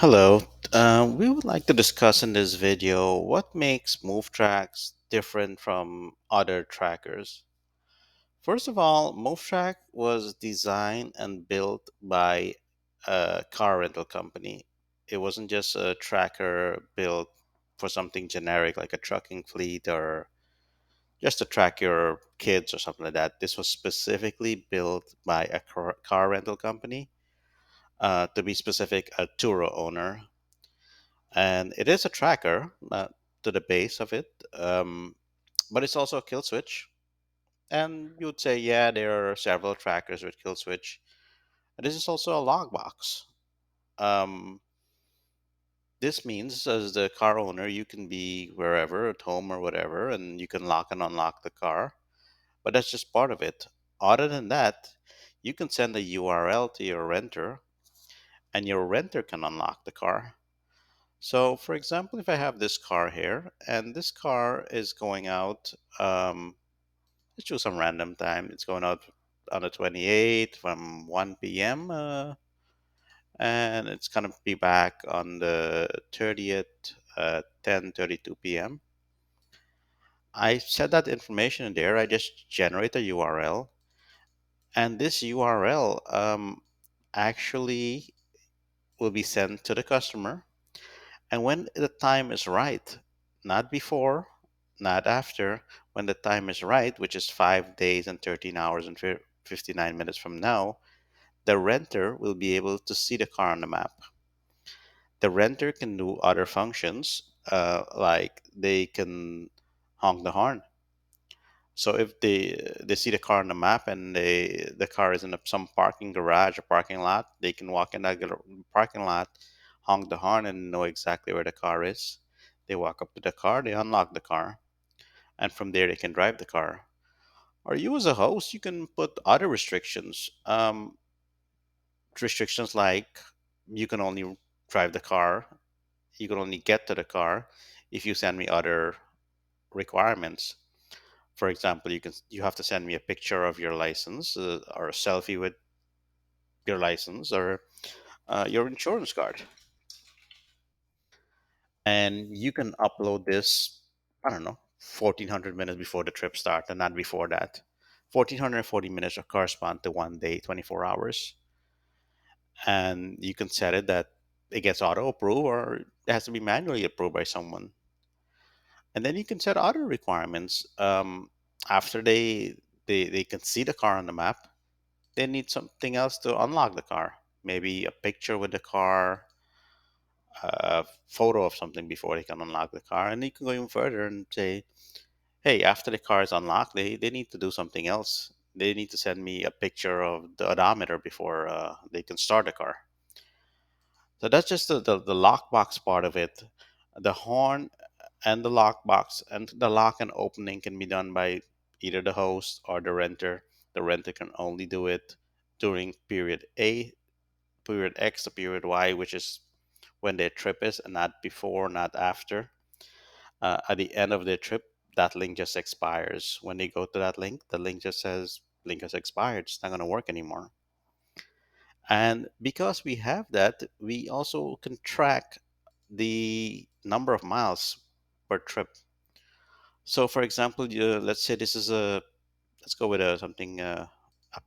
Hello. We would like to discuss in this video what makes MooveTrax different from other trackers. First of all, MooveTrack was designed and built by a car rental company. It wasn't just a tracker built for something generic like a trucking fleet or just to track your kids or something like that. This was specifically built by a car rental company, to be specific, a Turo owner, and it is a tracker to the base of it, but it's also a kill switch. And you would say, yeah, there are several trackers with kill switch. This is also a logbox. Um, this means, as the car owner, you can be wherever, at home or whatever, and you can lock and unlock the car. But that's just part of it. Other than that, you can send a URL to your renter, and your renter can unlock the car. So, for example, if I have this car here, and this car is going out, let's choose some random time. It's going out on the 28th from 1 p.m., and it's going to be back on the 30th at 10:32 p.m. I set that information in there. I just generate a URL, and this URL actually will be sent to the customer. And when the time is right, not before, not after, when the time is right, which is 5 days and 13 hours and 59 minutes from now, the renter will be able to see the car on the map. The renter can do other functions, like they can honk the horn. So if they see the car on the map and the car is in some parking garage or parking lot, they can walk in that parking lot, honk the horn, and know exactly where the car is. They walk up to the car, they unlock the car, and from there they can drive the car. Or you as a host, you can put other restrictions. Restrictions like you can only drive the car, you can only get to the car if you send me other requirements. For example, you have to send me a picture of your license, or a selfie with your license, or your insurance card, and you can upload this. I don't know, 1400 minutes before the trip starts, and not before that. 1440 minutes will correspond to 1 day, 24 hours, and you can set it that it gets auto approved or it has to be manually approved by someone. And then you can set other requirements. After they can see the car on the map, they need something else to unlock the car. Maybe a picture with the car, a photo of something before they can unlock the car. And you can go even further and say, hey, after the car is unlocked, they need to do something else. They need to send me a picture of the odometer before they can start the car. So that's just the lockbox part of it. The horn and the lockbox and the lock and opening can be done by either the host or the renter. The renter can only do it during period A, period X, to period Y, which is when their trip is, and not before, not after. At the end of their trip, that link just expires. When they go to that link, the link just says link has expired. It's not going to work anymore. And because we have that, we also can track the number of miles per trip. So, for example, let's say this is let's go with a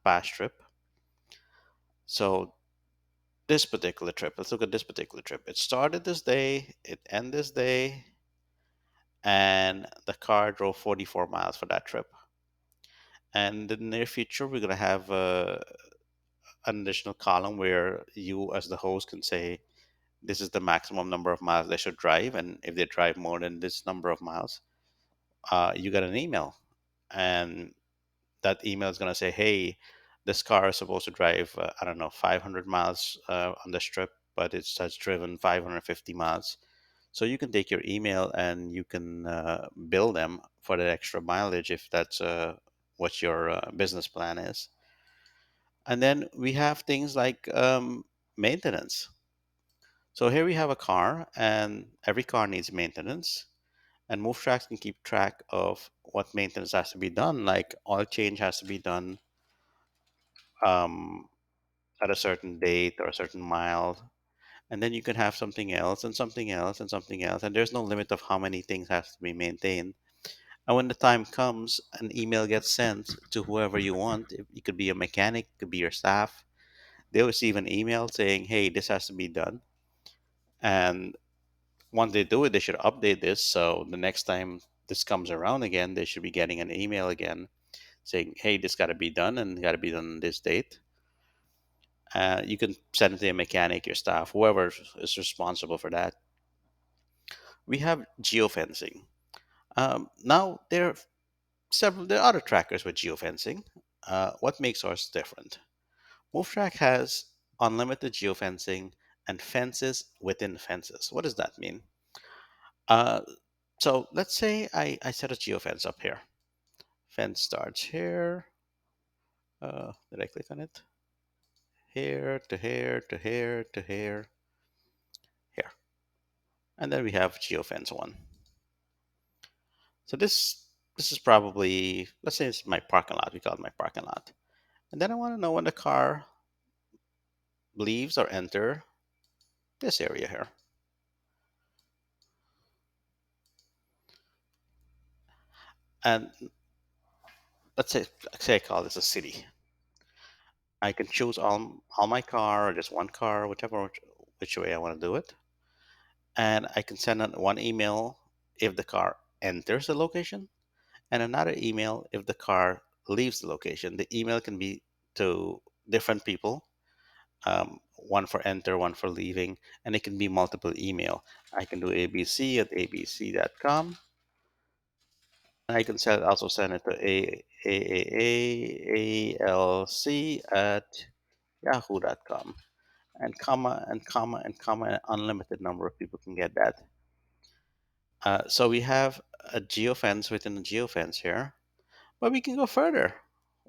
past trip. So, this particular trip, let's look at this particular trip. It started this day, it ended this day, and the car drove 44 miles for that trip. And in the near future, we're going to have an additional column where you, as the host, can say, this is the maximum number of miles they should drive. And if they drive more than this number of miles, you get an email. And that email is going to say, hey, this car is supposed to drive, I don't know, 500 miles on this trip, but it has driven 550 miles. So you can take your email and you can bill them for the extra mileage if that's what your business plan is. And then we have things like maintenance. So here we have a car, and every car needs maintenance. And MoveTrax can keep track of what maintenance has to be done, like oil change has to be done um, at a certain date or a certain mile. And then you can have something else and something else and something else. And there's no limit of how many things has to be maintained. And when the time comes, an email gets sent to whoever you want. It could be a mechanic, it could be your staff. They'll receive an email saying, hey, this has to be done. And once they do it, they should update this. So the next time this comes around again, they should be getting an email again saying, hey, this got to be done and got to be done on this date. You can send it to a mechanic, your staff, whoever is responsible for that. We have geofencing. Now, there are other trackers with geofencing. What makes ours different? MooveTrack has unlimited geofencing and fences within fences. What does that mean? Uh, so let's say I set a geofence up here. Fence starts here. Did I click on it? Here to here to here to here, here. And then we have geofence one. So this is probably, let's say it's my parking lot. We call it my parking lot. And then I want to know when the car leaves or enter this area here. And let's say I call this a city. I can choose all my car or just one car, which way I want to do it. And I can send out one email if the car enters the location and another email if the car leaves the location. The email can be to different people, one for enter, one for leaving, and it can be multiple email. I can do abc at abc.com. I can also send it to AAAALC at yahoo.com. And comma and comma and comma, an unlimited number of people can get that. So we have a geofence within a geofence here, but we can go further.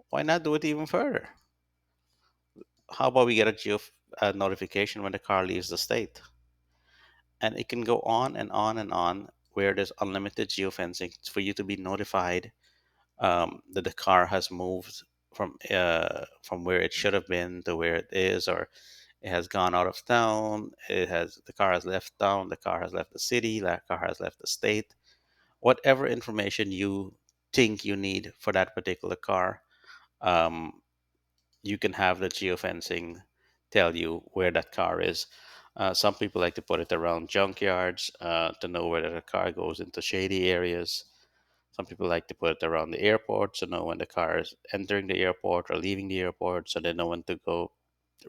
Why not do it even further? How about we get a notification when the car leaves the state? And it can go on and on and on where there's unlimited geofencing for you to be notified that the car has moved from where it should have been to where it is, or it has gone out of town. The car has left town. The car has left the city. The car has left the state. Whatever information you think you need for that particular car, um, you can have the geofencing tell you where that car is. Some people like to put it around junkyards to know whether the car goes into shady areas. Some people like to put it around the airport to know when the car is entering the airport or leaving the airport, so they know when to go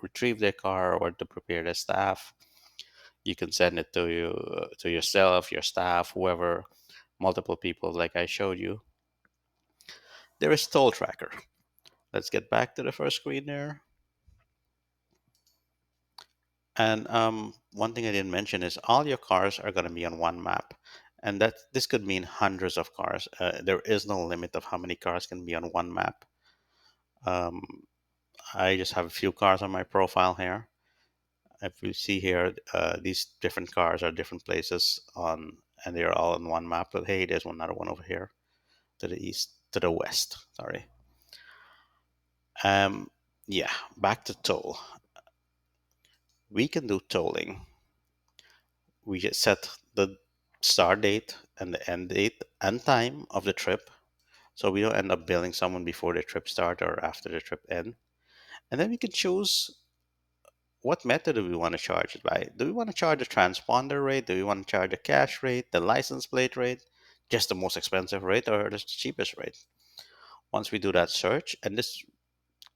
retrieve their car or to prepare their staff. You can send it to yourself, your staff, whoever, multiple people, like I showed you. There is toll tracker. Let's get back to the first screen there. And one thing I didn't mention is all your cars are going to be on one map. And that this could mean hundreds of cars. There is no limit of how many cars can be on one map. Um, I just have a few cars on my profile here. If you see here, these different cars are different places and they're all on one map. But hey, there's another one over here to the east, to the west. Sorry. Um, yeah, back to toll. We can do tolling. We just set the start date and the end date and time of the trip, so we don't end up billing someone before the trip start or after the trip end. And then we can choose what method do we want to charge it by. Do we want to charge a transponder rate? Do we want to charge a cash rate, the license plate rate, just the most expensive rate, or the cheapest rate? Once we do that search, and this,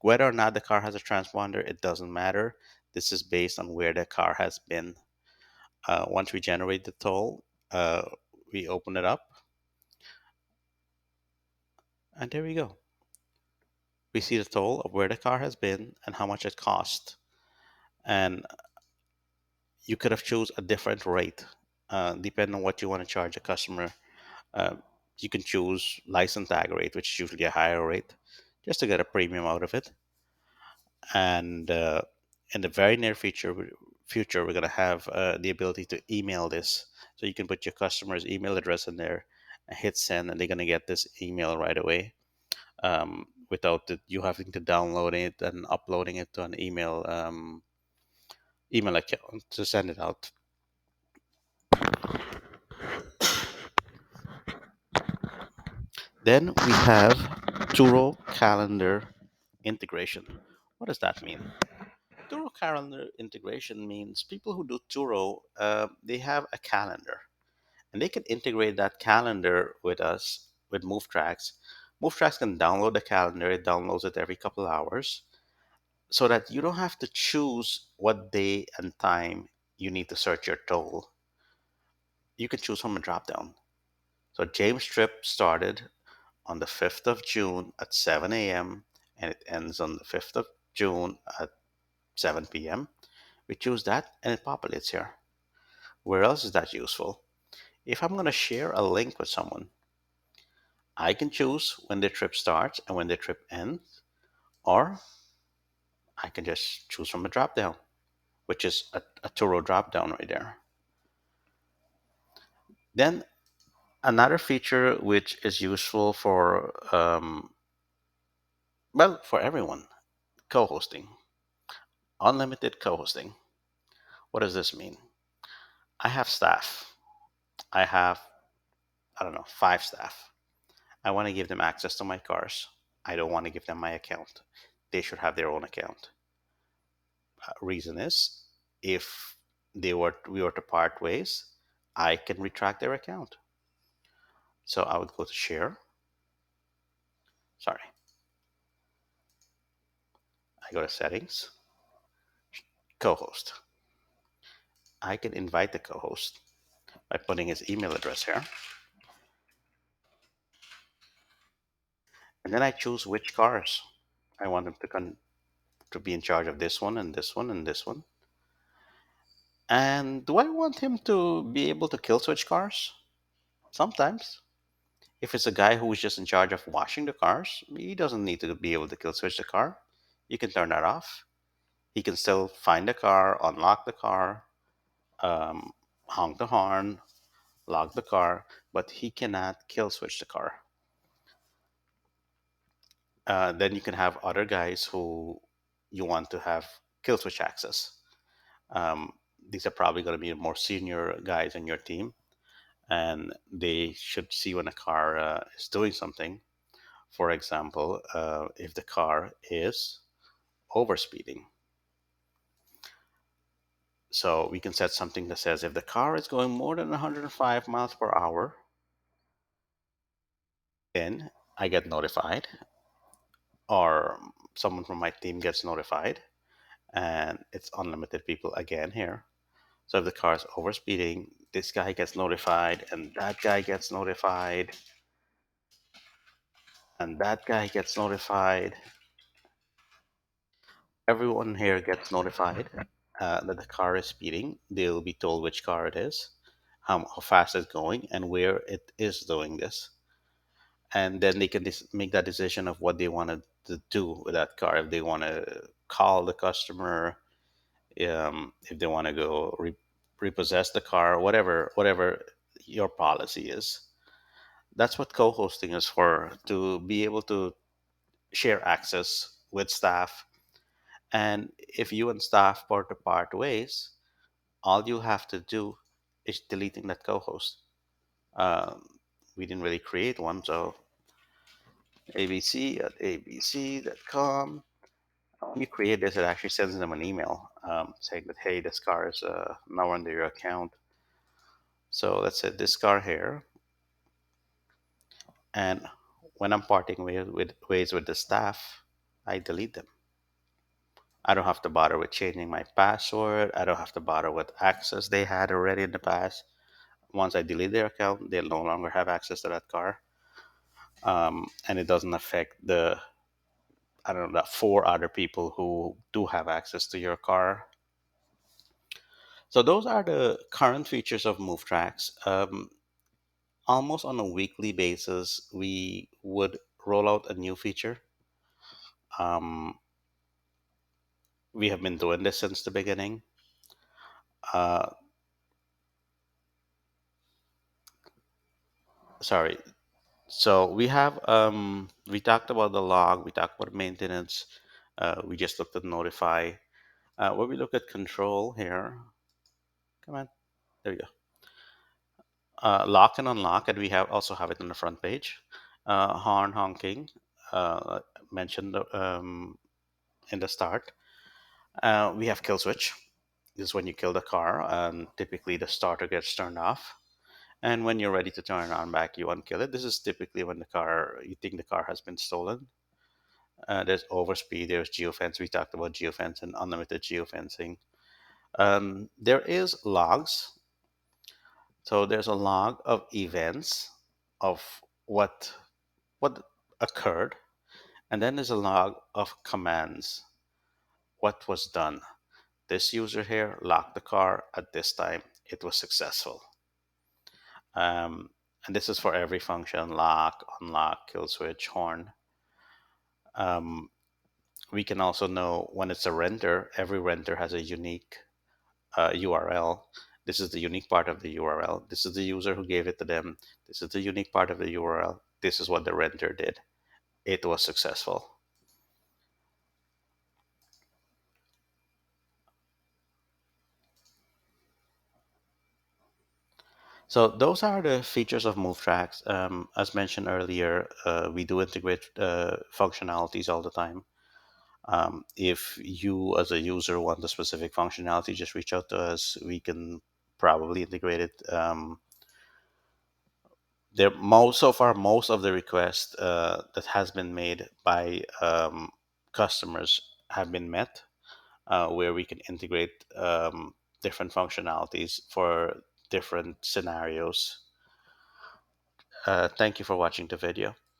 whether or not the car has a transponder, it doesn't matter. This is based on where the car has been. Once we generate the toll, uh, we open it up, and there we go. We see the toll of where the car has been and how much it cost. And you could have chose a different rate, depending on what you want to charge a customer. Uh, you can choose license tag rate, which is usually a higher rate, just to get a premium out of it. And in the very near future, we're going to have the ability to email this. So you can put your customer's email address in there and hit send, and they're going to get this email right away, without you having to download it and uploading it to an email email account to send it out. Then we have Turo calendar integration. What does that mean? Turo calendar integration means people who do Turo, they have a calendar and they can integrate that calendar with us with MooveTrax. MooveTrax can download the calendar, it downloads it every couple hours so that you don't have to choose what day and time you need to search your toll. You can choose from a drop down. So James trip started on the 5th of June at 7 a.m. and it ends on the 5th of June at 7 p.m. We choose that and it populates here. Where else is that useful? If I'm going to share a link with someone, I can choose when their trip starts and when their trip ends, or I can just choose from a drop down, which is a Turo drop down right there. Then another feature which is useful for, well, for everyone, co-hosting, unlimited co-hosting. What does this mean? I have staff. I have, I don't know, 5 staff. I want to give them access to my cars. I don't want to give them my account. They should have their own account. Reason is, if we were to part ways, I can retract their account. So I would go to share. Sorry, I go to settings, co-host. I can invite the co-host by putting his email address here, and then I choose which cars I want him to be in charge of. This one and this one and this one. And do I want him to be able to kill switch cars? Sometimes. If it's a guy who is just in charge of washing the cars, he doesn't need to be able to kill switch the car. You can turn that off. He can still find the car, unlock the car, um, honk the horn, lock the car, but he cannot kill switch the car. Then you can have other guys who you want to have kill switch access. Um, these are probably going to be more senior guys in your team, and they should see when a car is doing something. For example, if the car is overspeeding. So we can set something that says if the car is going more than 105 miles per hour, then I get notified, or someone from my team gets notified, and it's unlimited people again here. So if the car is overspeeding, this guy gets notified, and that guy gets notified, and that guy gets notified. Everyone here gets notified that the car is speeding. They'll be told which car it is, how fast it's going, and where it is doing this. And then they can make that decision of what they want to do with that car. If they want to call the customer, if they want to go repossess the car, whatever your policy is. That's what co-hosting is for, to be able to share access with staff. And if you and staff were to part ways, all you have to do is deleting that co-host. We didn't really create one, so abc at abc.com. When you create this, it actually sends them an email saying that, hey, this car is now under your account. So let's say this car here, and when I'm parting ways with the staff, I delete them. I don't have to bother with changing my password. I don't have to bother with access they had already in the past. Once I delete their account, they'll no longer have access to that car. And it doesn't affect the, I don't know, the 4 other people who do have access to your car. So those are the current features of MoveTrax. Almost on a weekly basis, we would roll out a new feature. Um, we have been doing this since the beginning. Uh, Sorry. So we talked about the log, we talked about maintenance. We just looked at notify. When we look at control here, come on, there we go. Lock and unlock, and we have also have it on the front page. Horn honking, uh, mentioned in the start. We have kill switch. This is when you kill the car, and typically the starter gets turned off. And when you're ready to turn it on back, you unkill it. This is typically when the car you think the car has been stolen. There's overspeed. There's geofence. We talked about geofence and unlimited geofencing. There is logs. So there's a log of events of what occurred, and then there's a log of commands. What was done? This user here locked the car at this time. It was successful. Um, and this is for every function: lock, unlock, kill switch, horn. Um, we can also know when it's a renter. Every renter has a unique URL. This is the unique part of the URL. This is the user who gave it to them. This is the unique part of the URL. This is what the renter did. It was successful. So those are the features of MooveTrax. As mentioned earlier, we do integrate functionalities all the time. If you, as a user, want a specific functionality, just reach out to us. We can probably integrate it. There, most so far, most of the requests that has been made by customers have been met, where we can integrate different functionalities for different scenarios. Thank you for watching the video.